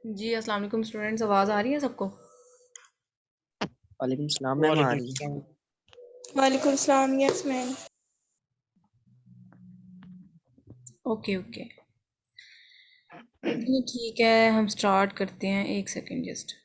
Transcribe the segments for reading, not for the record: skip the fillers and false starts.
जी, अस्सलाम वालेकुम स्टूडेंट्स, आवाज़ आ रही है सबको? वालेकुम सलाम मैम, आ वालेकुम रही है। सलाम। वालेकुम सलाम। Yes ma'am. ओके ओके, चलिए ठीक है, हम स्टार्ट करते हैं। एक सेकंड जस्ट।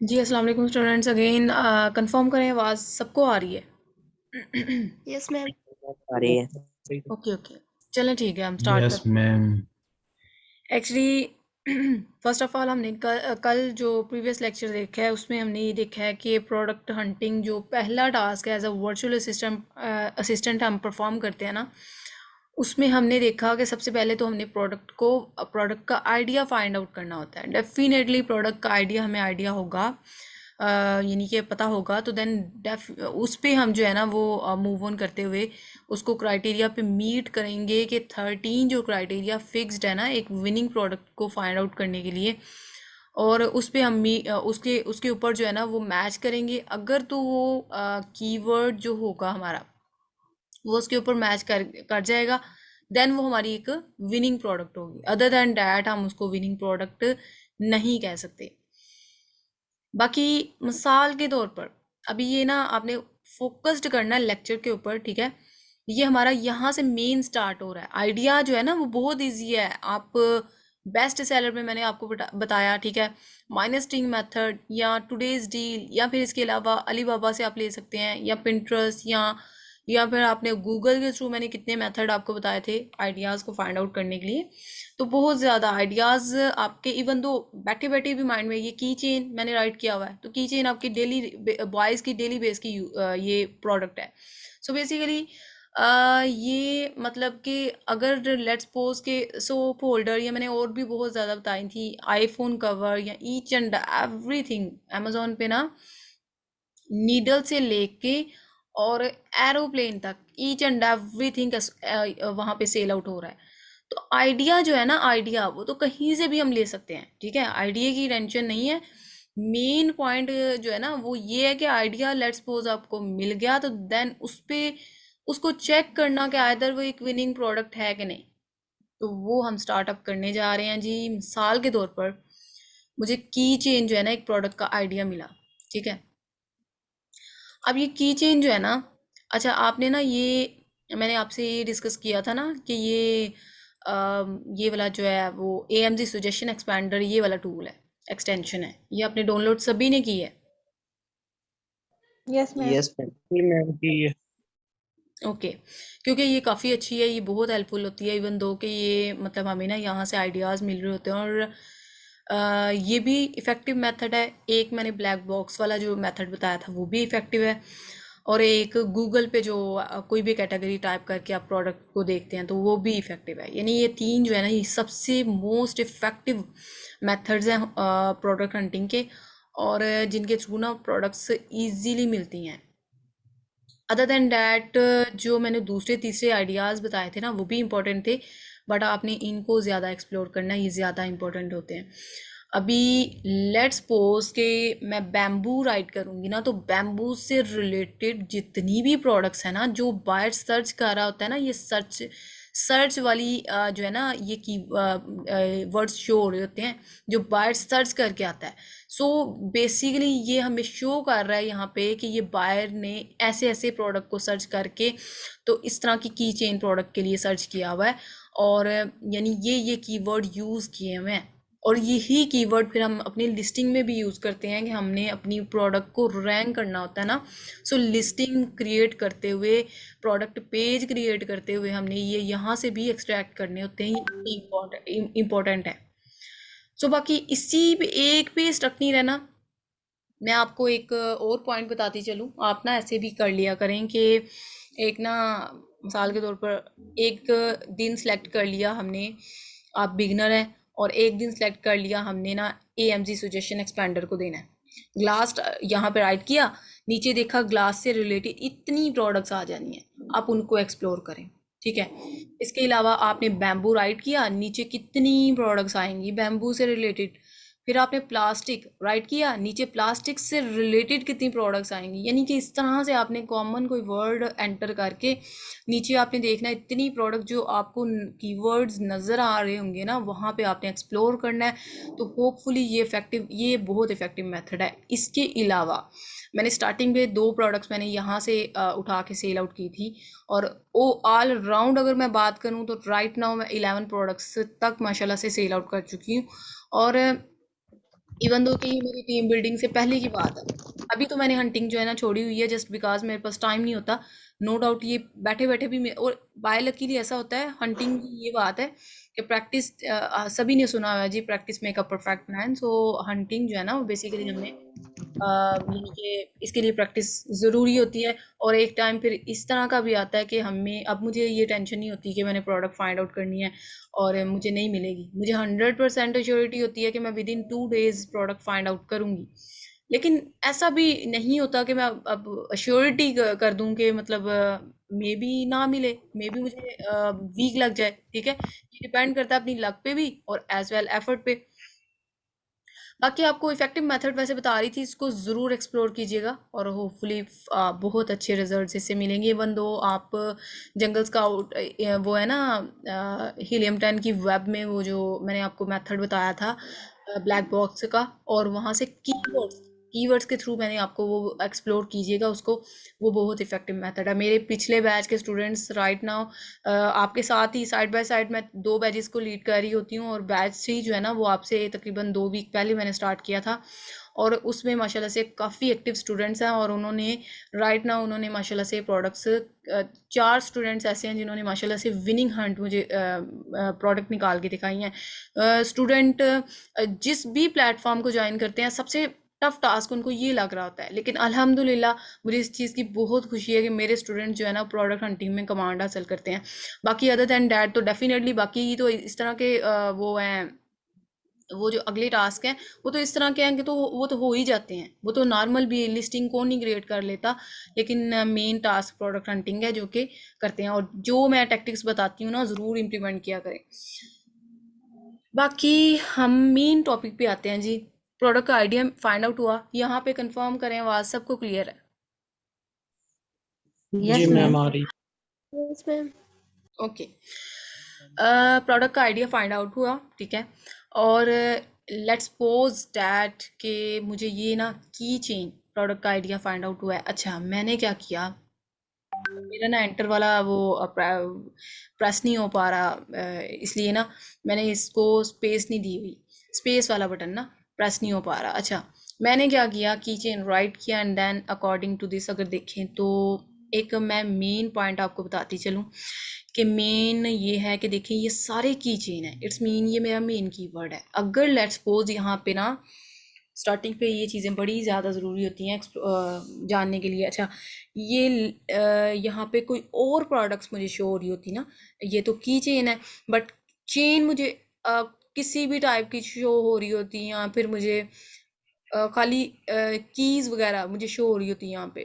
जी, अस्सलाम वालेकुम स्टूडेंट्स, अगेन कंफर्म करें, आवाज़ सबको आ रही है? Yes ma'am. आ रही है। ओके ओके, चलें ठीक है, हम स्टार्ट यस करते हैं। Ma'am. Actually first of all हमने कल जो प्रीवियस लेक्चर देखा है उसमें हमने ये देखा है कि प्रोडक्ट हंटिंग जो पहला टास्क है एज अ वर्चुअल असिस्टेंट हम परफॉर्म करते हैं ना, उसमें हमने देखा कि सबसे पहले तो हमने प्रोडक्ट का आइडिया फाइंड आउट करना होता है। डेफिनेटली प्रोडक्ट का आइडिया हमें आइडिया होगा यानी कि पता होगा, तो देन डेफ उस पे हम जो है ना वो मूव ऑन करते हुए उसको क्राइटेरिया पे मीट करेंगे कि 13 जो क्राइटेरिया फिक्स्ड है ना एक विनिंग प्रोडक्ट को फाइंड आउट करने के लिए, और उस पे हम उसके उसके ऊपर जो है ना वो मैच करेंगे। अगर तो वो कीवर्ड जो होगा हमारा वो उसके ऊपर मैच कर जाएगा, देन वो हमारी एक विनिंग प्रोडक्ट होगी। अदर देन डैट हम उसको विनिंग प्रोडक्ट नहीं कह सकते। बाकी मिसाल के तौर पर अभी ये ना आपने फोकस्ड करना है लेक्चर के ऊपर, ठीक है। ये हमारा यहाँ से मेन स्टार्ट हो रहा है। आइडिया जो है ना वो बहुत इजी है। आप बेस्ट सेलर में मैंने आपको बताया, ठीक है। माइनस स्टिंग मेथड या टुडेज डील, या फिर इसके अलावा अली बाबा से आप ले सकते हैं, या पिंटरेस्ट, या फिर आपने गूगल के थ्रू मैंने कितने मेथड आपको बताए थे आइडियाज़ को फाइंड आउट करने के लिए। तो बहुत ज़्यादा आइडियाज़ आपके, इवन दो बैठे बैठे भी माइंड में, ये की चेन मैंने राइट किया हुआ है, तो की चेन आपकी डेली बॉयज़ की डेली बेस की ये प्रोडक्ट है। सो बेसिकली ये मतलब कि अगर लेट्स सपोज के सोप होल्डर, या मैंने और भी बहुत ज़्यादा बताई थी, आईफोन कवर, या ईच एंड एवरीथिंग अमेजोन पे ना नीडल से लेके और एरोप्लेन तक ईच एंड एवरीथिंग वहाँ पे सेल आउट हो रहा है। तो आइडिया जो है ना, आइडिया वो तो कहीं से भी हम ले सकते हैं, ठीक है। आइडिया की टेंशन नहीं है। मेन पॉइंट जो है ना वो ये है कि आइडिया लेट्स सपोज आपको मिल गया, तो देन उस पे उसको चेक करना कि आइदर वो एक विनिंग प्रोडक्ट है कि नहीं। तो वो हम स्टार्टअप करने जा रहे हैं जी। मिसाल के तौर पर मुझे की चेन जो है ना एक प्रोडक्ट का आइडिया मिला, ठीक है। अब ये की चेन जो है ना, अच्छा आपने ना ये मैंने आपसे ये डिस्कस किया था ना कि ये वाला जो है वो AMG सजेशन एक्सपेंडर, ये वाला टूल है, एक्सटेंशन है, ये आपने डाउनलोड सभी ने की है। Yes, ma'am. Yes ma'am, ma'am की ये ओके, क्योंकि ये काफ़ी अच्छी है, ये बहुत हेल्पफुल होती है। इवन दो कि ये मतलब हमें ना यहाँ से आइडियाज़ मिल रहे होते हैं, और ये भी इफ़ेक्टिव मेथड है। एक मैंने ब्लैक बॉक्स वाला जो मेथड बताया था वो भी इफ़ेक्टिव है, और एक गूगल पे जो कोई भी कैटेगरी टाइप करके आप प्रोडक्ट को देखते हैं तो वो भी इफ़ेक्टिव है। यानी ये तीन जो है ना ये सबसे मोस्ट इफ़ेक्टिव मेथड्स हैं प्रोडक्ट हंटिंग के, और जिनके थ्रू ना प्रोडक्ट्स ईजीली मिलती हैं। अदर देन डैट जो मैंने दूसरे तीसरे आइडियाज़ बताए थे ना वो भी इम्पोर्टेंट थे, बट आपने इनको ज़्यादा एक्सप्लोर करना है, ये ज़्यादा इंपॉर्टेंट होते हैं। अभी लेट्स सपोज के मैं बैम्बू राइड करूँगी ना, तो बैम्बू से रिलेटेड जितनी भी प्रोडक्ट्स हैं ना जो बायर सर्च कर रहा होता है ना, ये सर्च सर्च वाली जो है ना ये की वर्ड्स शो हो रहे होते हैं जो बायर सर्च करके आता है। सो बेसिकली ये हमें शो कर रहा है यहाँ पे कि ये बायर ने ऐसे ऐसे प्रोडक्ट को सर्च करके तो इस तरह की चेन प्रोडक्ट के लिए सर्च किया हुआ है, और यानी ये कीवर्ड यूज़ किए हुए हैं। और यही कीवर्ड फिर हम अपनी लिस्टिंग में भी यूज़ करते हैं कि हमने अपनी प्रोडक्ट को रैंक करना होता है ना। सो लिस्टिंग क्रिएट करते हुए, प्रोडक्ट पेज क्रिएट करते हुए हमने ये यहाँ से भी एक्सट्रैक्ट करने होते हैं, ये इम्पोर्टेंट है। सो बाकी इसी पे एक पे स्टक नहीं रहना। मैं आपको एक और पॉइंट बताती चलूँ, आप ना ऐसे भी कर लिया करें कि एक ना मिसाल के तौर पर एक दिन सेलेक्ट कर लिया हमने, आप बिगनर हैं, और एक दिन सेलेक्ट कर लिया हमने ना AMG सजेशन एक्सपेंडर को देना है। ग्लास यहाँ पे राइट किया, नीचे देखा ग्लास से रिलेटेड इतनी प्रोडक्ट्स आ जानी है, आप उनको एक्सप्लोर करें, ठीक है। इसके अलावा आपने बैम्बू राइट किया, नीचे कितनी प्रोडक्ट्स आएंगी बैम्बू से रिलेटेड। फिर आपने प्लास्टिक राइट किया, नीचे प्लास्टिक से रिलेटेड कितनी प्रोडक्ट्स आएंगी। यानी कि इस तरह से आपने कॉमन कोई वर्ड एंटर करके नीचे आपने देखना है इतनी प्रोडक्ट जो आपको कीवर्ड्स नज़र आ रहे होंगे ना वहाँ पे आपने एक्सप्लोर करना है। तो होपफुली ये बहुत इफ़ेक्टिव मेथड है। इसके अलावा मैंने स्टार्टिंग में 2 प्रोडक्ट्स मैंने यहाँ से उठा के सेल आउट की थी, और ओ ऑल राउंड अगर मैं बात करूँ तो राइट नाउ मैं 11 प्रोडक्ट्स तक माशाल्लाह से सेल आउट कर चुकी हूँ। और इवन दो कि मेरी टीम बिल्डिंग से पहले की बात है, अभी तो मैंने हंटिंग जो है ना छोड़ी हुई है, जस्ट बिकॉज मेरे पास टाइम नहीं होता। नो डाउट ये बैठे बैठे भी और बाय लकीली ऐसा होता है हंटिंग की ये बात है कि प्रैक्टिस, सभी ने सुना हुआ है जी, practice make a perfect man. So hunting जो है ना वो बेसिकली हमने यानी कि इसके लिए प्रैक्टिस ज़रूरी होती है। और एक टाइम फिर इस तरह का भी आता है कि हमें अब मुझे ये टेंशन नहीं होती कि मैंने प्रोडक्ट फाइंड आउट करनी है और मुझे नहीं मिलेगी। मुझे 100% श्योरिटी होती है कि मैं with in 2 days product find out करूँगी। लेकिन ऐसा भी नहीं होता कि मैं अब अश्योरिटी कर दूं कि मतलब मे बी ना मिले, मे बी मुझे वीक लग जाए, ठीक है। ये डिपेंड करता है अपनी लक पे भी और एज वेल एफर्ट पे। बाकी आपको इफेक्टिव मेथड वैसे बता रही थी, इसको ज़रूर एक्सप्लोर कीजिएगा और होपफुली बहुत अच्छे रिजल्ट्स इससे मिलेंगे। इवन दो आप जंगल स्काउट वो है ना हीलियम 10 की वेब में वो जो मैंने आपको मेथड बताया था ब्लैक बॉक्स का, और वहाँ से कीवर्ड्स कीवर्ड्स के थ्रू मैंने आपको वो एक्सप्लोर कीजिएगा उसको। वो बहुत इफेक्टिव मेथड है। मेरे पिछले बैच के स्टूडेंट्स राइट नाउ आपके साथ ही साइड बाय साइड मैं दो बैचेस को लीड कर रही होती हूँ, और बैच 3 जो है ना वो आपसे तकरीबन 2 वीक पहले मैंने स्टार्ट किया था। और उसमें माशाल्लाह से काफ़ी एक्टिव स्टूडेंट्स हैं, और उन्होंने राइट नाउ उन्होंने माशाल्लाह से प्रोडक्ट्स 4 स्टूडेंट्स ऐसे हैं जिन्होंने माशाल्लाह से विनिंग हंट मुझे प्रोडक्ट निकाल के दिखाई हैं। स्टूडेंट जिस भी प्लेटफॉर्म को ज्वाइन करते हैं सबसे टफ टास्क उनको ये लग रहा होता है, लेकिन अल्हम्दुलिल्लाह मुझे इस चीज़ की बहुत खुशी है कि मेरे स्टूडेंट जो है ना प्रोडक्ट हंटिंग में कमांड हासिल करते हैं। बाकी अदर दैन डैट तो डेफिनेटली बाकी तो इस तरह के वो हैं, वो जो अगले टास्क हैं वो तो इस तरह के हैं कि तो वो तो हो ही जाते हैं, वो तो नॉर्मल भी लिस्टिंग कौन नहीं क्रिएट कर लेता। लेकिन मेन टास्क प्रोडक्ट हंटिंग है जो कि करते हैं, और जो मैं टैक्टिक्स बताती हूँ ना ज़रूर इम्प्लीमेंट किया करें। बाकी हम मेन टॉपिक पे आते हैं जी। प्रोडक्ट का आइडिया फाइंड आउट हुआ, यहाँ पे कंफर्म करें आवाज़ सबको क्लियर है? जी यस मैम। मैम आ रही। Yes, ma'am. ओके। प्रोडक्ट का आइडिया फाइंड आउट हुआ, ठीक है। और लेट्स सपोज दैट कि मुझे ये ना की चेन प्रोडक्ट का आइडिया फाइंड आउट हुआ है। अच्छा मैंने क्या किया, मेरा ना एंटर वाला वो प्रेस नहीं हो पा रहा, इसलिए ना मैंने इसको स्पेस नहीं दी हुई, स्पेस वाला बटन ना प्रेस नहीं हो पा रहा। अच्छा मैंने क्या किया, की चेन राइट किया and then according to this अगर देखें तो एक मैं मेन पॉइंट आपको बताती चलूँ कि मेन ये है कि देखिए ये सारे की चेन है, इट्स मीन ये मेरा मेन कीवर्ड है। अगर लेट्स सपोज यहाँ पे ना स्टार्टिंग पे ये चीज़ें बड़ी ज़्यादा ज़रूरी होती हैं जानने के लिए। अच्छा ये यहाँ पे कोई और प्रोडक्ट्स मुझे शो हो रही होती ना, ये तो की चेन है, बट चेन मुझे किसी भी टाइप की शो हो रही होती, या फिर मुझे खाली कीज वगैरह मुझे शो हो रही होती यहाँ पे,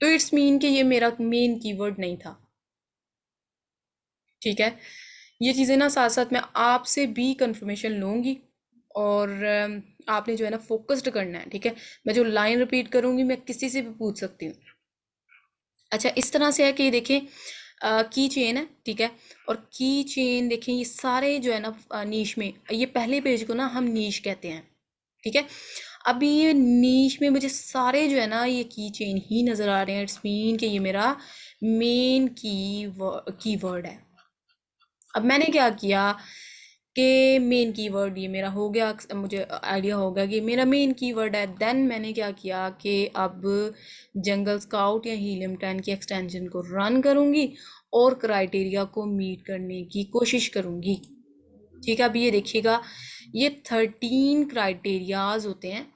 तो इट्स मीन कि ये मेरा मेन कीवर्ड नहीं था, ठीक है। ये चीज़ें ना साथ साथ मैं आपसे भी कंफर्मेशन लूँगी, और आपने जो है ना फोकस्ड करना है, ठीक है। मैं जो लाइन रिपीट करूँगी मैं किसी से भी पूछ सकती हूँ। अच्छा इस तरह से है कि देखें की चेन है, ठीक है। और की चेन देखें ये सारे जो है ना नीश में, ये पहले पेज को ना हम नीश कहते हैं, ठीक है। अभी ये नीश में मुझे सारे जो है ना ये की चेन ही नज़र आ रहे हैं, इट्स मीन कि ये मेरा मेन कीवर्ड है। अब मैंने क्या किया कि मेन कीवर्ड ये मेरा हो गया, मुझे आइडिया हो गया कि मेरा मेन कीवर्ड है। देन मैंने क्या किया कि अब जंगल स्काउट या हीलियम 10 की एक्सटेंशन को रन करूँगी और क्राइटेरिया को मीट करने की कोशिश करूँगी, ठीक है। अब ये देखिएगा ये 13 क्राइटेरियाज होते हैं,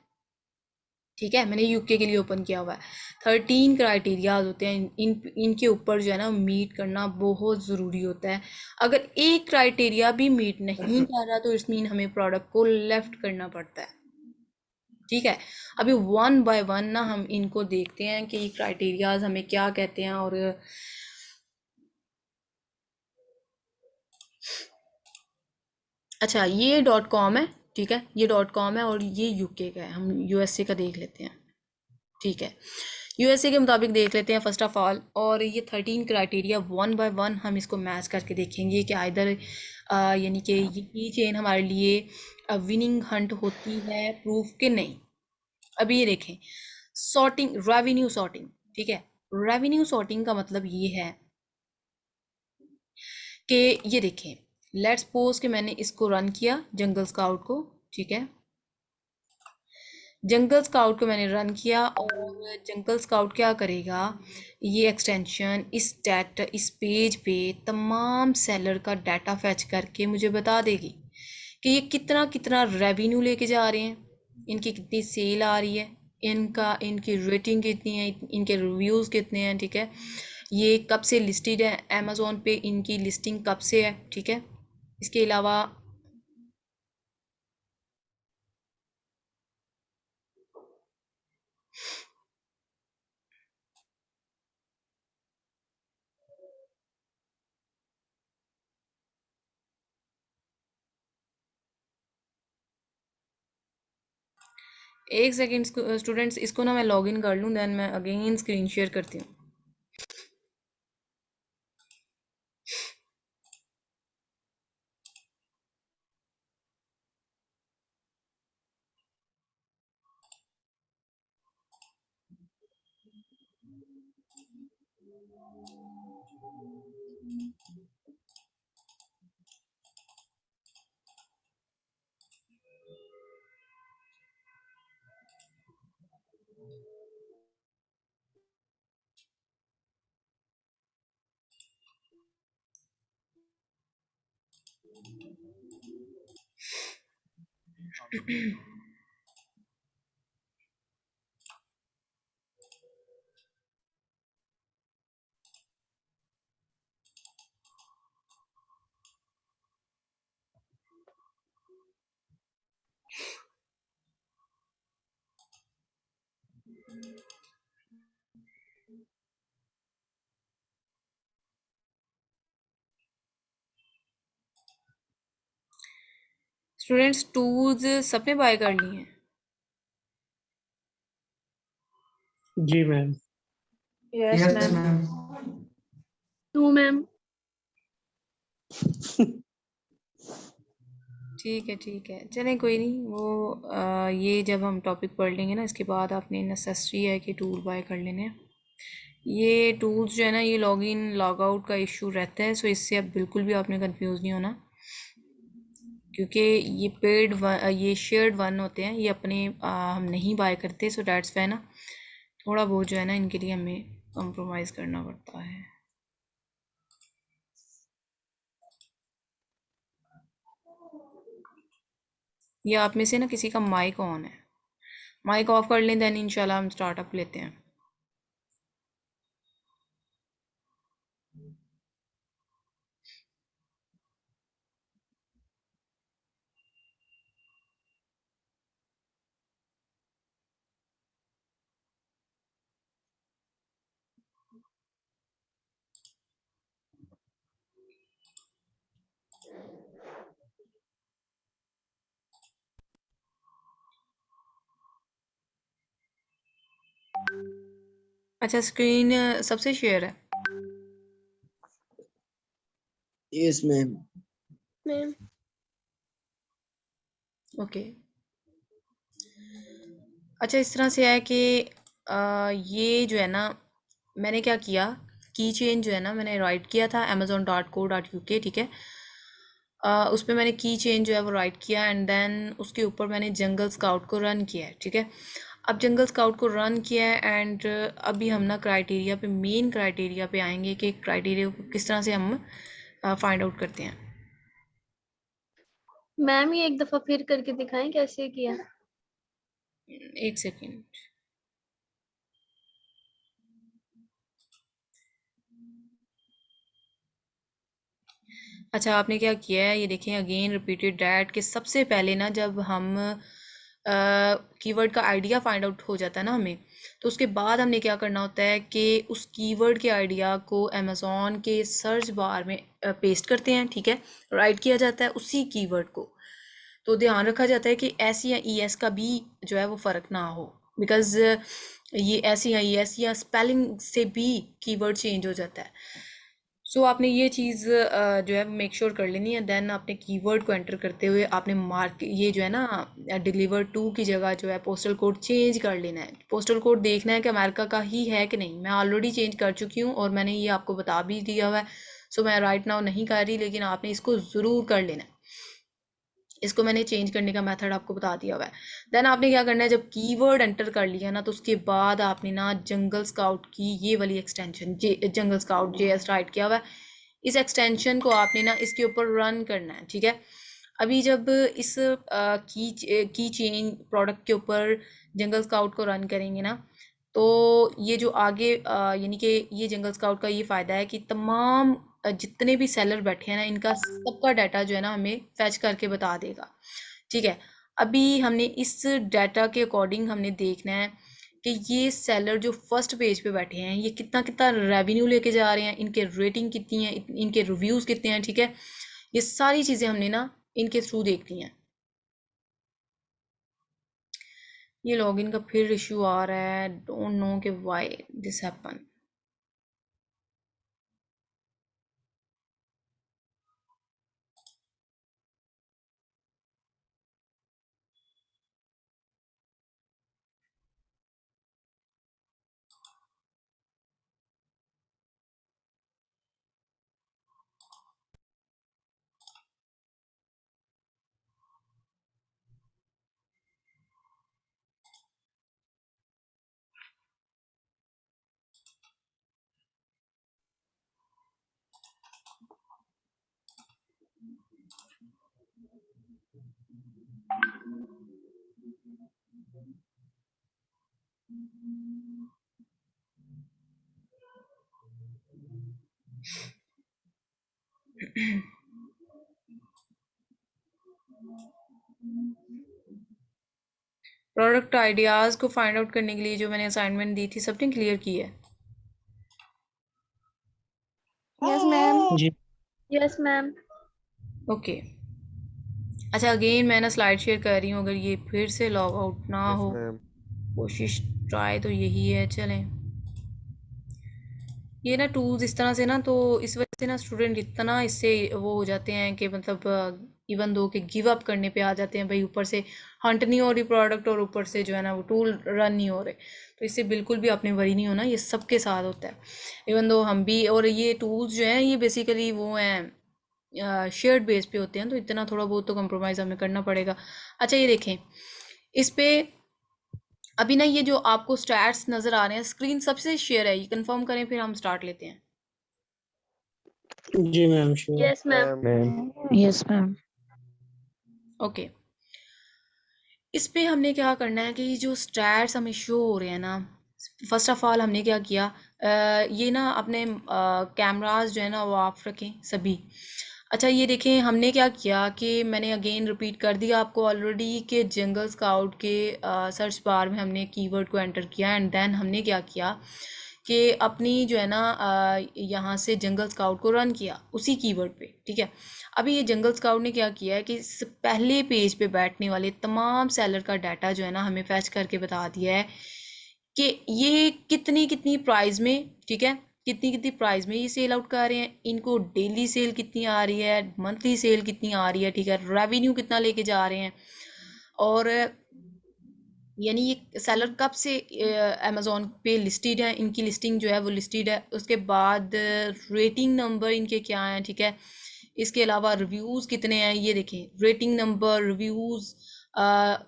ठीक है। मैंने यूके के लिए ओपन किया हुआ है। 13 क्राइटेरियाज होते हैं, इनके ऊपर जो है ना मीट करना बहुत ज़रूरी होता है। अगर एक क्राइटेरिया भी मीट नहीं कर रहा तो इट्स मीन हमें प्रोडक्ट को लेफ्ट करना पड़ता है, ठीक है। अभी वन बाय वन ना हम इनको देखते हैं कि क्राइटेरियाज हमें क्या कहते हैं। और अच्छा ये डॉट कॉम है, ठीक है, ये डॉट कॉम है और ये यूके का है। हम यूएसए का देख लेते हैं, ठीक है। यूएसए के मुताबिक देख लेते हैं फर्स्ट ऑफ ऑल, और ये 13 क्राइटेरिया वन बाय वन हम इसको मैच करके देखेंगे कि आइदर यानी कि ये चेन हमारे लिए विनिंग हंट होती है प्रूफ के नहीं। अभी ये देखें सॉर्टिंग, रेवेन्यू सॉर्टिंग, ठीक है। रेवेन्यू सॉर्टिंग का मतलब ये है कि ये देखें लेट्स सपोज कि मैंने इसको रन किया जंगल स्काउट को, ठीक है। जंगल स्काउट को मैंने रन किया और जंगल स्काउट क्या करेगा, ये एक्सटेंशन इस पेज पे तमाम सेलर का डाटा फैच करके मुझे बता देगी कि ये कितना कितना रेवेन्यू लेके जा रहे हैं, इनकी कितनी सेल आ रही है, इनकी रेटिंग कितनी है, इनके रिव्यूज़ कितने हैं, ठीक है। ये कब से लिस्टेड है अमेज़ोन पे, इनकी लिस्टिंग कब से है, ठीक है। इसके अलावा एक सेकेंड स्टूडेंट्स, इसको ना मैं लॉग इन कर लूँ, देन मैं अगेन स्क्रीन शेयर करती हूँ। स्टूडेंट्स, टूल्स सबने बाय कर लिए हैं? जी ma'am. Yes, Yes, ma'am. ma'am. No, ma'am. ठीक है, चलें कोई नहीं। वो ये जब हम टॉपिक पढ़ लेंगे ना, इसके बाद आपने नेसेसरी है कि टूल बाय कर लेने हैं। ये टूल्स जो है ना, ये लॉग इन लॉग आउट का इशू रहता है, सो इससे अब बिल्कुल भी आपने कंफ्यूज नहीं होना, क्योंकि ये ये शेयर्ड वन होते हैं, ये अपने हम नहीं बाय करते, सो डैट्स वाई ना थोड़ा बहुत जो है ना इनके लिए हमें कंप्रोमाइज़ करना पड़ता है। ये आप में से ना किसी का माइक ऑन है, माइक ऑफ कर लें, देन इंशाल्लाह हम स्टार्टअप लेते हैं। अच्छा, स्क्रीन सबसे शेयर है? Yes ma'am. Ma'am. ओके। अच्छा, इस तरह से है कि ये जो है ना, मैंने क्या किया, की चेन जो है ना मैंने राइट किया था amazon.co.uk, ठीक है। उस पर मैंने की चेन जो है वो राइट किया, एंड देन उसके ऊपर मैंने जंगल स्काउट को रन किया है, ठीक है। अब जंगल स्काउट को रन किया है, एंड अभी हम ना क्राइटेरिया पे, मेन क्राइटेरिया पे आएंगे कि क्राइटेरिया को किस तरह से हम फाइंड आउट करते हैं। मैम ये एक दफा फिर करके दिखाएं कैसे किया। एक सेकेंड। अच्छा, आपने क्या किया है, ये देखें, अगेन रिपीटेड डैट के सबसे पहले ना, जब हम कीवर्ड का आइडिया फाइंड आउट हो जाता है ना हमें, तो उसके बाद हमने क्या करना होता है कि उस कीवर्ड के आइडिया को अमेज़ॉन के सर्च बार में पेस्ट करते हैं, ठीक है। राइट किया जाता है उसी कीवर्ड को, तो ध्यान रखा जाता है कि एस या ई एस का भी जो है वो फ़र्क ना हो, बिकॉज़ ये एस या ई एस या स्पेलिंग से भी कीवर्ड चेंज हो जाता है। सो आपने ये चीज़ जो है मेक श्योर कर लेनी है। देन आपने कीवर्ड को एंटर करते हुए आपने मार्क, ये जो है ना डिलीवर टू की जगह जो है पोस्टल कोड चेंज कर लेना है। पोस्टल कोड देखना है कि अमेरिका का ही है कि नहीं। मैं ऑलरेडी चेंज कर चुकी हूँ और मैंने ये आपको बता भी दिया हुआ है, सो मैं राइट नाउ नहीं कर रही, लेकिन आपने इसको ज़रूर कर लेना है। इसको मैंने चेंज करने का मेथड आपको बता दिया हुआ है। देन आपने क्या करना है, जब कीवर्ड एंटर कर लिया ना, तो उसके बाद आपने ना जंगल स्काउट की ये वाली एक्सटेंशन जंगल स्काउट JS राइट किया हुआ है, इस एक्सटेंशन को आपने ना इसके ऊपर रन करना है, ठीक है। अभी जब इस की चेन प्रोडक्ट के ऊपर जंगल स्काउट को रन करेंगे ना, तो ये जो आगे यानी कि ये जंगल स्काउट का ये फ़ायदा है कि तमाम जितने भी सेलर बैठे हैं ना, इनका सबका डाटा जो है ना हमें फैच करके बता देगा, ठीक है। अभी हमने इस डाटा के अकॉर्डिंग हमने देखना है कि ये सेलर जो फर्स्ट पेज पे बैठे हैं, ये कितना कितना रेवेन्यू लेके जा रहे हैं, इनके रेटिंग कितनी है, इनके रिव्यूज़ कितने हैं, ठीक है। ये सारी चीज़ें हमने ना इनके थ्रू देखनी है। ये लॉगिन का फिर इशू आ रहा है, डोंट नो कि why this happen. Product ideas को फाइंड आउट करने के लिए जो मैंने असाइनमेंट दी थी सबने क्लियर की है? Yes, ma'am. जी यस मैम। ओके। अच्छा, अगेन मैं ना स्लाइड शेयर कर रही हूँ, अगर ये फिर से लॉग आउट ना यस हो, मैम। कोशिश ट्राई तो यही है। चलें, ये ना टूल्स इस तरह से ना, तो इस वजह से ना स्टूडेंट इतना इससे वो हो जाते हैं कि मतलब इवन दो के गिव अप करने पे आ जाते हैं, भाई ऊपर से हंट नहीं हो रही प्रोडक्ट और ऊपर से जो है ना वो टूल रन नहीं हो रहे। तो इससे बिल्कुल भी आपने वरी नहीं होना, ये सबके साथ होता है। इवन दो हम भी, और ये टूल्स जो हैं ये बेसिकली वो हैं शेयर्ड बेस पे होते हैं, तो इतना थोड़ा बहुत तो कंप्रोमाइज़ हमें करना पड़ेगा। अच्छा, ये देखें इस पे अभी ना ये जो आपको स्टैट्स नज़र आ रहे हैं, स्क्रीन सबसे शेयर है, ये कंफर्म करें फिर हम स्टार्ट लेते हैं। जी ma'am sure. Yes ma'am. Ma'am. Yes, ma'am. Okay, इस पे हमने क्या करना है कि जो स्टैट्स हमें शो हो रहे हैं ना, फर्स्ट ऑफ ऑल हमने क्या किया, ये ना अपने कैमरास जो है ना वो ऑफ रखें सभी। अच्छा, ये देखें हमने क्या किया कि मैंने अगेन रिपीट कर दिया आपको ऑलरेडी कि जंगल स्काउट के सर्च बार में हमने कीवर्ड को एंटर किया, एंड देन हमने क्या किया कि अपनी जो है ना यहाँ से जंगल स्काउट को रन किया उसी कीवर्ड पे। ठीक है, अभी ये जंगल स्काउट ने क्या किया है कि इस पहले पेज पे बैठने वाले तमाम सेलर का डाटा जो है ना हमें फैच करके बता दिया है कि ये कितनी कितनी प्राइस में, ठीक है, कितनी कितनी प्राइस में ये सेल आउट कर रहे हैं, इनको डेली सेल कितनी आ रही है, मंथली सेल कितनी आ रही है, ठीक है, रेवेन्यू कितना लेके जा रहे हैं, और यानी ये सेलर कब से अमेज़ॉन पे लिस्टेड है, इनकी लिस्टिंग जो है वो लिस्टेड है, उसके बाद रेटिंग नंबर इनके क्या हैं, ठीक है, इसके अलावा रिव्यूज़ कितने हैं, ये देखें रेटिंग नंबर, रिव्यूज़,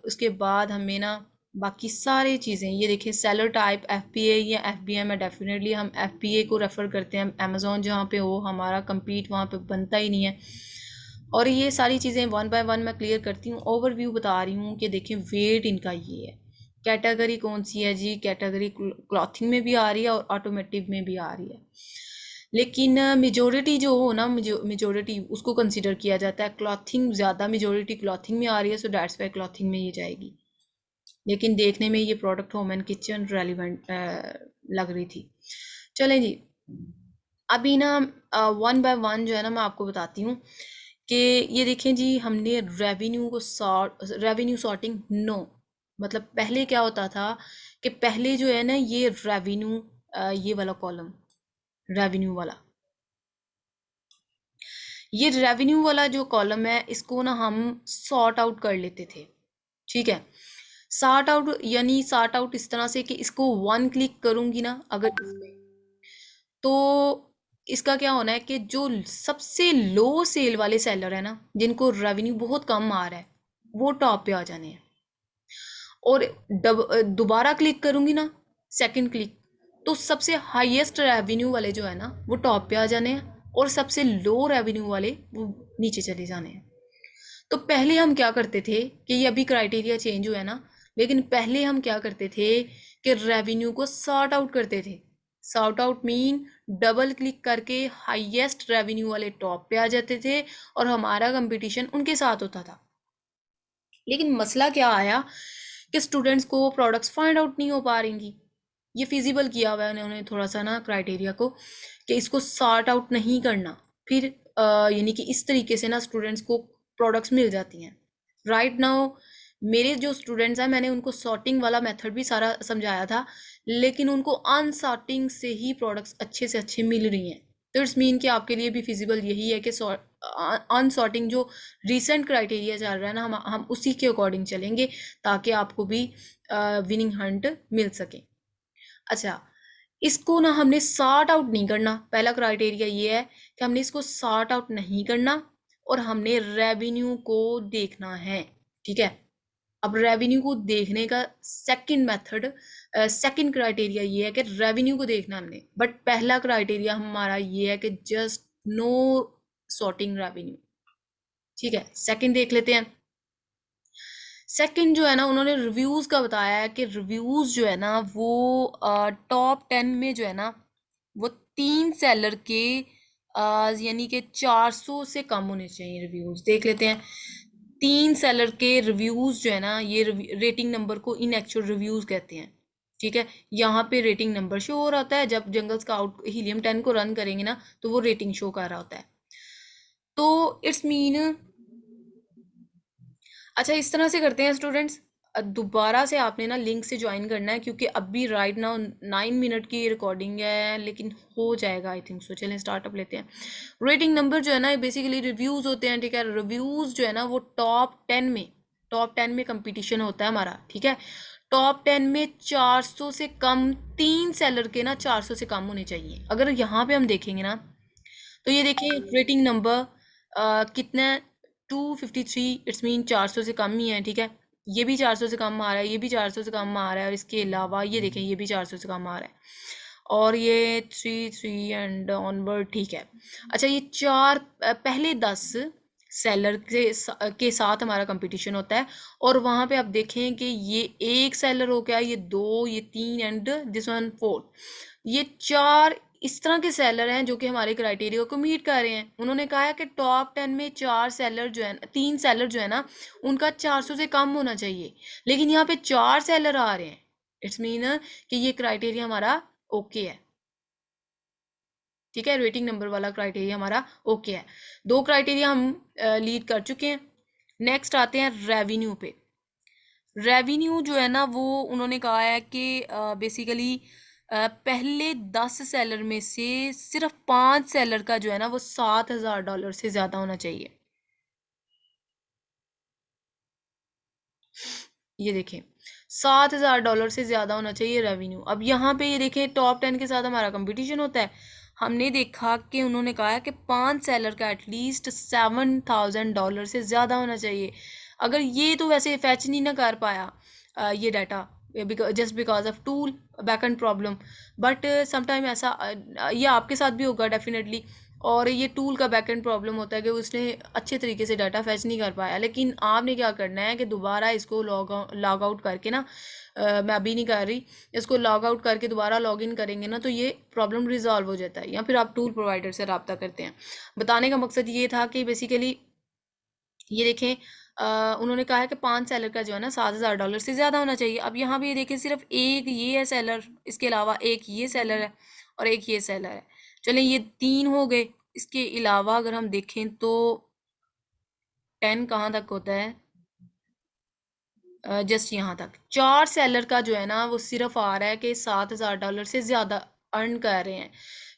उसके बाद हमें ना बाकी सारी चीज़ें ये देखें, सेलर टाइप एफपीए या एफबीएम है, डेफिनेटली हम एफपीए को रेफ़र करते हैं, अमेज़ॉन जहाँ पे हो हमारा compete वहाँ पे बनता ही नहीं है। और ये सारी चीज़ें वन बाय वन मैं क्लियर करती हूँ, ओवरव्यू बता रही हूँ कि देखें वेट इनका ये है, कैटेगरी कौन सी है जी, कैटेगरी क्लॉथिंग में भी आ रही है और ऑटोमेटिव में भी आ रही है, लेकिन मेजोरिटी जो हो ना, मेजोरिटी उसको कंसिडर किया जाता है, क्लॉथिंग ज़्यादा मेजोरिटी क्लॉथिंग में आ रही है, सो डैट्स वाई क्लॉथिंग में ये जाएगी, लेकिन देखने में ये product home and kitchen relevant लग रही थी। चलें जी, अभी ना वन बाय वन जो है ना मैं आपको बताती हूँ कि ये देखें जी, हमने रेवेन्यू को रेवेन्यू सॉर्टिंग नो, मतलब पहले क्या होता था कि पहले जो है ना ये रेवेन्यू, ये वाला कॉलम रेवेन्यू वाला, ये रेवेन्यू वाला जो कॉलम है इसको ना हम सॉर्ट आउट कर लेते थे। ठीक है, सॉर्ट आउट यानी सॉर्ट आउट इस तरह से कि इसको वन क्लिक करूंगी ना अगर इसमें, तो इसका क्या होना है कि जो सबसे लो सेल वाले सेलर है ना, जिनको रेवेन्यू बहुत कम आ रहा है, वो टॉप पे आ जाने हैं, और दोबारा क्लिक करूंगी ना सेकंड क्लिक, तो सबसे हाईएस्ट रेवेन्यू वाले जो है ना वो टॉप पे आ जाने हैं, और सबसे लो रेवेन्यू वाले वो नीचे चले जाने हैं। तो पहले हम क्या करते थे कि ये अभी क्राइटेरिया चेंज हुआ है ना, लेकिन पहले हम क्या करते थे कि रेवेन्यू को सॉर्ट आउट करते थे। Sort out mean double click करके हाईएस्ट रेवेन्यू वाले टॉप पे आ जाते थे और हमारा कंपटीशन उनके साथ होता था। लेकिन मसला क्या आया कि स्टूडेंट्स को प्रोडक्ट्स फाइंड आउट नहीं हो पा रही। ये फिजिबल किया हुआ है उन्होंने थोड़ा सा ना क्राइटेरिया को कि इसको सॉर्ट आउट नहीं करना, फिर यानी कि इस तरीके से ना स्टूडेंट्स को प्रोडक्ट्स मिल जाती हैं। राइट नाउ मेरे जो स्टूडेंट्स हैं मैंने उनको सॉर्टिंग वाला मेथड भी सारा समझाया था, लेकिन उनको अनसॉर्टिंग से ही प्रोडक्ट्स अच्छे से अच्छे मिल रही हैं। तो इट्स मीन कि आपके लिए भी फिजिबल यही है कि अनसॉर्टिंग जो रिसेंट क्राइटेरिया चल रहा है ना, हम उसी के अकॉर्डिंग चलेंगे ताकि आपको भी विनिंग हंट मिल सके। अच्छा, इसको ना हमने सॉर्ट आउट नहीं करना। पहला क्राइटेरिया ये है कि हमने इसको सॉर्ट आउट नहीं करना और हमने रेवेन्यू को देखना है। ठीक है, अब रेवेन्यू को देखने का सेकंड मेथड, सेकंड क्राइटेरिया ये है कि रेवेन्यू को देखना हमने, बट पहला क्राइटेरिया हमारा ये है कि जस्ट नो सॉर्टिंग रेवेन्यू। ठीक है, सेकंड देख लेते हैं। सेकंड जो है ना, उन्होंने रिव्यूज़ का बताया है कि रिव्यूज़ जो है ना वो टॉप 10 में जो है ना वो 3 सेलर के यानी कि 400 से कम होने चाहिए रिव्यूज़। देख लेते हैं, 3 सेलर के रिव्यूज़ जो है ना, ये रेटिंग नंबर को इन एक्चुअल रिव्यूज़ कहते हैं। ठीक है, यहाँ पे रेटिंग नंबर शो हो रहा होता है। जब जंगल स्काउट हीलियम 10 को रन करेंगे ना तो वो रेटिंग शो कर रहा होता है। तो इट्स मीन, अच्छा इस तरह से करते हैं स्टूडेंट्स, दोबारा से आपने ना लिंक से ज्वाइन करना है, क्योंकि अभी राइट नाउ 9 मिनट की रिकॉर्डिंग है, लेकिन हो जाएगा आई थिंक सो। चलें स्टार्टअप लेते हैं। रेटिंग नंबर जो है ना बेसिकली रिव्यूज़ होते हैं। ठीक है, रिव्यूज़ जो है ना वो टॉप 10 में कंपटीशन होता है हमारा। ठीक है, टॉप 10 में 400 से कम, 3 सेलर के ना 400 से कम होने चाहिए। अगर यहाँ पे हम देखेंगे ना तो ये देखिए रेटिंग नंबर कितना, 253, इट्स मीन 400 से कम ही है। ठीक है, ये भी 400 से कम आ रहा है, ये भी 400 से कम आ रहा है, और इसके अलावा ये देखें ये भी 400 से कम आ रहा है, और ये 3 एंड ऑनवर्ड। ठीक है, अच्छा ये पहले 10 सेलर के साथ हमारा कंपटीशन होता है, और वहाँ पे आप देखें कि ये एक सेलर हो गया, ये 2, ये 3 एंड दिस वन 4, ये 4 इस तरह के सेलर हैं जो कि हमारे क्राइटेरिया को मीट कर रहे हैं। उन्होंने कहा है कि टॉप 10 में 4 सेलर जो है, 3 सेलर जो है ना उनका 400 से कम होना चाहिए, लेकिन यहाँ पे 4 सेलर आ रहे हैं। इट्स मीन कि ये क्राइटेरिया हमारा ओके है। ठीक है, रेटिंग नंबर वाला क्राइटेरिया हमारा ओके है। 2 क्राइटेरिया हम लीड कर चुके हैं। नेक्स्ट आते हैं रेवेन्यू पे। रेवेन्यू जो है ना वो उन्होंने कहा है कि बेसिकली पहले 10 सेलर में से सिर्फ 5 सेलर का जो है ना वो $7,000 से ज़्यादा होना चाहिए। ये देखें, $7,000 से ज़्यादा होना चाहिए रेवेन्यू। अब यहाँ पे ये देखें टॉप 10 के साथ हमारा कंपटीशन होता है। हमने देखा कि उन्होंने कहा है कि 5 सेलर का एटलीस्ट $7,000 से ज़्यादा होना चाहिए। अगर ये तो वैसे फैच नहीं ना कर पाया ये data, just because of tool backend problem, but sometime ऐसा ये आपके साथ भी होगा डेफिनेटली, और ये टूल का बैकएंड प्रॉब्लम होता है कि उसने अच्छे तरीके से डाटा फैच नहीं कर पाया। लेकिन आपने क्या करना है कि दोबारा इसको लॉग आउट करके ना, मैं अभी नहीं कर रही, इसको लॉग आउट करके दोबारा लॉग इन करेंगे ना तो ये प्रॉब्लम रिजॉल्व हो जाता है, या फिर आप टूल प्रोवाइडर से रब्ता करते हैं। बताने का मकसद ये था कि बेसिकली ये देखें उन्होंने कहा है कि 5 सेलर का जो है ना $7,000 से ज़्यादा होना चाहिए। अब यहाँ पे ये देखें सिर्फ एक ये है सेलर, इसके अलावा एक ये सेलर है और एक ये सेलर है। चलें ये 3 हो गए। इसके अलावा अगर हम देखें तो 10 कहाँ तक होता है, जस्ट यहाँ तक 4 सेलर का जो है ना वो सिर्फ आ रहा है कि $7,000 से ज़्यादा अर्न कर रहे हैं,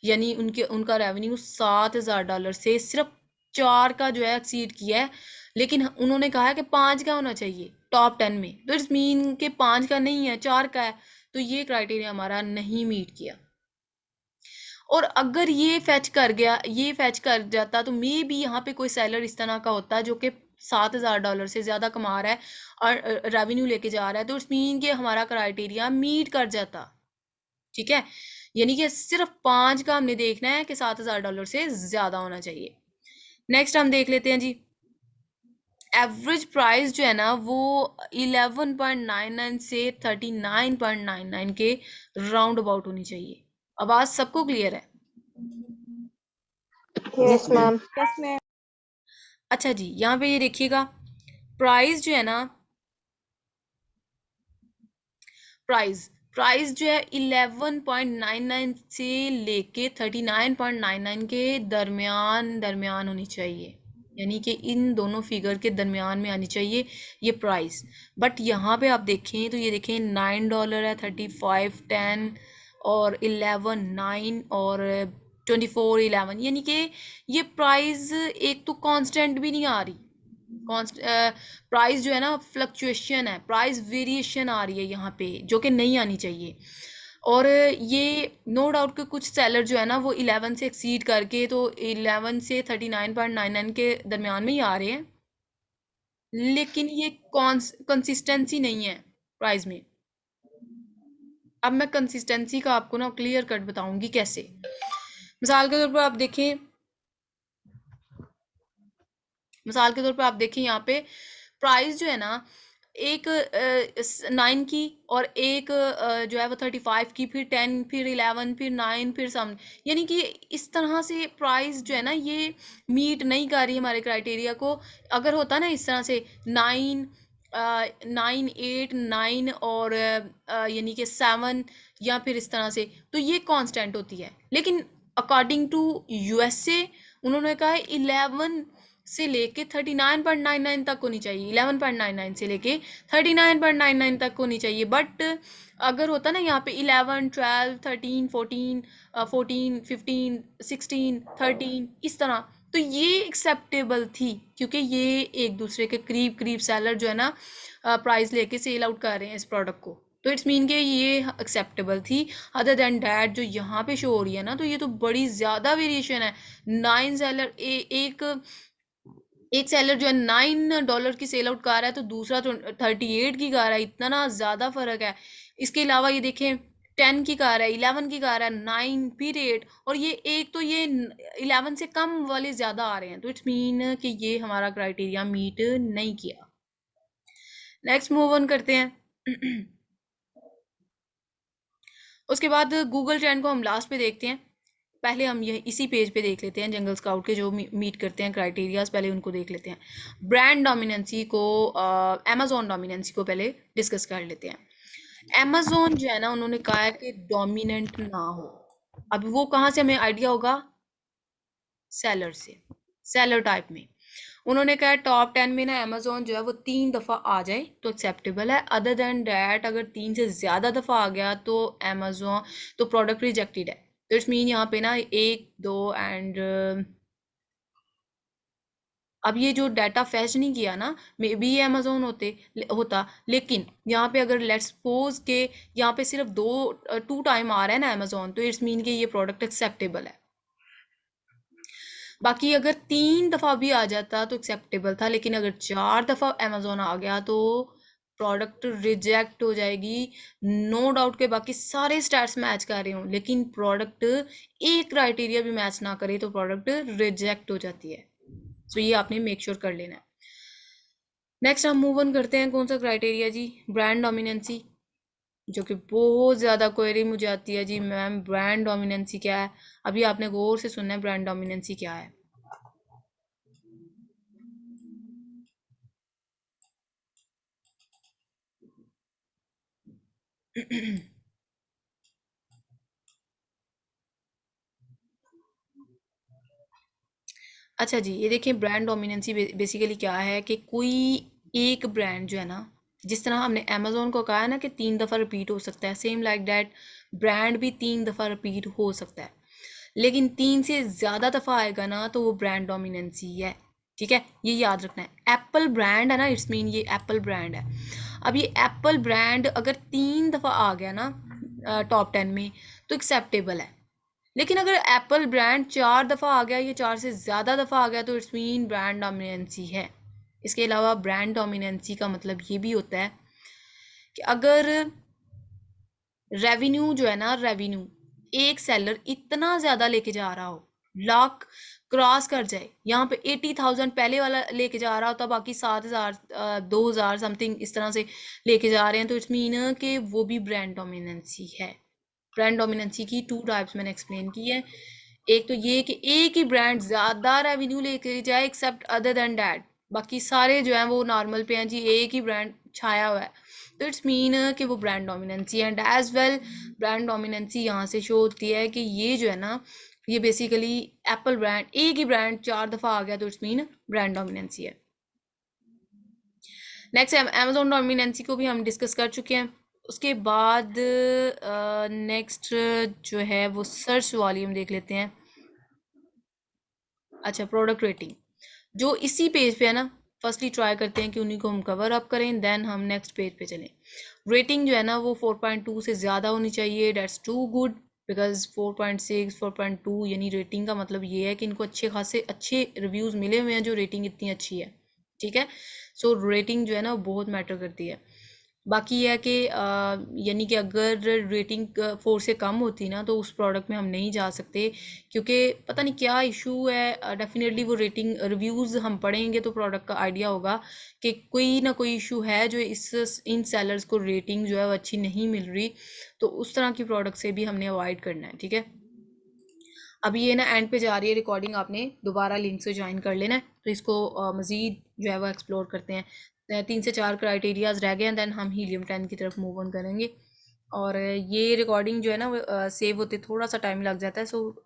यानी उनका रेवेन्यू $7,000 से सिर्फ 4 का जो है एक्सीड किया है। लेकिन उन्होंने कहा है कि 5 का होना चाहिए टॉप 10 में, तो इट्स मीन कि 5 का नहीं है, 4 का है, तो ये क्राइटेरिया हमारा नहीं मीट किया। और अगर ये फैच कर जाता तो मे बी यहाँ पे कोई सेलर इस तरह का होता जो कि $7,000 से ज़्यादा कमा रहा है और रेवेन्यू लेके जा रहा है, तो इट्स मीन कि हमारा क्राइटेरिया मीट कर जाता। ठीक है, यानी कि सिर्फ 5 का हमने देखना है कि $7,000 से ज़्यादा होना चाहिए। नेक्स्ट हम देख लेते हैं जी, एवरेज प्राइस जो है ना वो 11.99 से 39.99 के राउंड अबाउट होनी चाहिए। आवाज सबको क्लियर है? Yes ma'am. अच्छा जी, यहाँ पे ये देखिएगा प्राइस जो है ना, प्राइस जो है 11.99 से लेके 39.99 के दरमियान होनी चाहिए। यानी कि इन दोनों फिगर के दरमियान में आनी चाहिए ये प्राइस। बट यहाँ पे आप देखें तो ये देखें $9 है, 35 10 और 11 9 और 24 11, यानी कि ये प्राइस एक तो कांस्टेंट भी नहीं आ रही। कॉन्स्ट प्राइस जो है ना फ्लक्चुएशन है, प्राइस वेरिएशन आ रही है यहाँ पे जो कि नहीं आनी चाहिए। और ये नो डाउट कि कुछ सेलर जो है ना वो 11 से एक्सीड करके तो 11 से 39.99 के दरमियान में ही आ रहे हैं, लेकिन ये कंसिस्टेंसी नहीं है प्राइस में। अब मैं कंसिस्टेंसी का आपको ना क्लियर कट बताऊंगी कैसे। मिसाल के तौर पर आप देखें, मिसाल के तौर पे आप देखें यहाँ पे प्राइस जो है ना एक 9 की और एक जो है वो 35 की, फिर 10, फिर 11, फिर 9, फिर सम, यानी कि इस तरह से प्राइस जो है ना ये मीट नहीं कर रही हमारे क्राइटेरिया को। अगर होता ना इस तरह से 9 9 8 9 और यानी कि 7 या फिर इस तरह से, तो ये कांस्टेंट होती है। लेकिन अकॉर्डिंग टू यूएसए उन्होंने कहा है 11 से लेके 39.99 तक होनी चाहिए, 11.99 से लेके 39.99 तक होनी चाहिए। बट अगर होता ना यहाँ पे 11 12 13 14 14 15 16 13 इस तरह, तो ये एक्सेप्टेबल थी, क्योंकि ये एक दूसरे के करीब करीब सेलर जो है ना प्राइस लेके सेल आउट कर रहे हैं इस प्रोडक्ट को, तो इट्स मीन कि ये एक्सेप्टेबल थी। अदर देन डैट जो यहाँ पे शो हो रही है ना, तो ये तो बड़ी ज़्यादा वेरिएशन है। 9 सेलर एक सेलर जो है $9 की सेल आउट कर रहा है तो दूसरा तो 38 की कर रहा है, इतना ना ज़्यादा फर्क है। इसके अलावा ये देखें 10 की कार है, 11 की कार है, 9 फिर 8, और ये एक तो ये 11 से कम वाले ज़्यादा आ रहे हैं, तो इट्स मीन कि ये हमारा क्राइटेरिया मीट नहीं किया। नेक्स्ट मूव ऑन करते हैं। उसके बाद गूगल ट्रेंड को हम लास्ट पे देखते हैं। पहले हम ये इसी पेज पे देख लेते हैं जंगल स्काउट के जो मीट करते हैं क्राइटेरियाज, पहले उनको देख लेते हैं। ब्रांड डोमिनेंसी को, अमेजोन डोमिनेंसी को पहले डिस्कस कर लेते हैं। अमेजोन जो है ना उन्होंने कहा है कि डोमिनेंट ना हो। अब वो कहाँ से हमें आइडिया होगा? सेलर से, सेलर टाइप में। उन्होंने कहा टॉप 10 में ना अमेजोन जो है वो 3 दफ़ा आ जाए तो एक्सेप्टेबल है। अदर देन डैट अगर 3 से ज़्यादा दफ़ा आ गया तो अमेजोन तो प्रोडक्ट रिजेक्टेड है। तो इट्स मीन यहाँ पे ना 1 2 एंड अब ये जो डाटा फैच नहीं किया ना, मे बी ये अमेजोन होता, लेकिन यहाँ पे अगर लेट्स सपोज के यहाँ पे सिर्फ 2 टाइम आ रहा है ना अमेजोन, तो इट्स मीन कि ये प्रोडक्ट एक्सेप्टेबल है। बाकी अगर 3 दफ़ा भी आ जाता तो एक्सेप्टेबल था, लेकिन अगर 4 दफ़ा अमेजोन आ गया तो प्रोडक्ट रिजेक्ट हो जाएगी। नो डाउट के बाकी सारे स्टैट्स मैच कर रहे हों, लेकिन प्रोडक्ट एक क्राइटेरिया भी मैच ना करे तो प्रोडक्ट रिजेक्ट हो जाती है। सो ये आपने मेक श्योर कर लेना है। नेक्स्ट हम मूव ऑन करते हैं। कौन सा क्राइटेरिया जी? ब्रांड डोमिनेंसी, जो कि बहुत ज़्यादा क्वेरी मुझे आती है जी मैम ब्रांड डोमिनेंसी क्या है। अभी आपने गौर से सुनना है ब्रांड डोमिनेंसी क्या है। अच्छा जी, ये देखिए ब्रांड डोमिनेंसी बेसिकली क्या है कि कोई एक ब्रांड जो है ना, जिस तरह हमने अमेजोन को कहा है ना कि 3 दफ़ा रिपीट हो सकता है, सेम लाइक डैट ब्रांड भी 3 दफ़ा रिपीट हो सकता है, लेकिन 3 से ज़्यादा दफ़ा आएगा ना तो वो ब्रांड डोमिनेंसी है। ठीक है, ये याद रखना है। एप्पल ब्रांड है ना, इट्स मीन ये एप्पल ब्रांड है। अब ये एप्पल ब्रांड अगर 3 दफ़ा आ गया ना टॉप 10 में तो एक्सेप्टेबल है, लेकिन अगर एप्पल ब्रांड 4 दफ़ा आ गया या 4 से ज़्यादा दफ़ा आ गया तो इट्स मीन ब्रांड डोमिनेंसी है। इसके अलावा ब्रांड डोमिनेंसी का मतलब ये भी होता है कि अगर रेवेन्यू जो है ना, रेवेन्यू एक सेलर इतना ज़्यादा लेके जा रहा हो, लाख क्रॉस कर जाए, यहाँ पे 80,000 पहले वाला लेके जा रहा होता, बाकी 7,000 2,000 समथिंग इस तरह से लेके जा रहे हैं, तो इट्स मीन कि वो भी ब्रांड डोमिनेंसी है। ब्रांड डोमिनेंसी की 2 टाइप्स मैंने एक्सप्लेन की है। एक तो ये कि एक ही ब्रांड ज़्यादा रेवेन्यू लेके जाए एक्सेप्ट अदर देन डैट, बाकी सारे जो हैं वो नॉर्मल पे हैं जी, एक ही ब्रांड छाया हुआ है, तो इट्स मीन कि वो brand dominancy. And as well brand dominancy यहाँ से शो होती है कि ये जो है ना ये बेसिकली एप्पल ब्रांड, एक ही ब्रांड 4 दफ़ा आ गया तो इट्स मीन ब्रांड डोमिनेंसी है। नेक्स्ट अमेजोन डोमिनेंसी को भी हम डिस्कस कर चुके हैं। उसके बाद नेक्स्ट जो है वो सर्च वॉल्यूम देख लेते हैं। अच्छा, प्रोडक्ट रेटिंग जो इसी पेज पे है ना, फर्स्टली ट्राई करते हैं कि उन्हीं को हम कवर अप करें, देन हम नेक्स्ट पेज पे चलें। रेटिंग जो है ना वो 4.2 से ज़्यादा होनी चाहिए, डेट्स टू गुड, बिकॉज 4.6 4.2 यानी रेटिंग का मतलब ये है कि इनको अच्छे खासे अच्छे रिव्यूज़ मिले हुए हैं जो रेटिंग इतनी अच्छी है, ठीक है। सो रेटिंग जो है ना वो बहुत मैटर करती है। बाकी ये है कि यानी कि अगर रेटिंग 4 से कम होती ना तो उस प्रोडक्ट में हम नहीं जा सकते, क्योंकि पता नहीं क्या इशू है। डेफिनेटली वो रेटिंग रिव्यूज़ हम पढ़ेंगे तो प्रोडक्ट का आइडिया होगा कि कोई ना कोई इशू है जो इन सेलर्स को रेटिंग जो है वो अच्छी नहीं मिल रही, तो उस तरह की प्रोडक्ट से भी हमने अवॉइड करना है, ठीक है। अभी ये ना एंड पे जा रही है रिकॉर्डिंग, आपने दोबारा लिंक से ज्वाइन कर लेना है, तो इसको मज़ीद जो है वो एक्सप्लोर करते हैं। 3 से 4 क्राइटेरियाज रह गए हैं, दैन हम हीलियम 10 की तरफ मूव ऑन करेंगे। और ये रिकॉर्डिंग जो है ना वो सेव होते थोड़ा सा टाइम लग जाता है, सो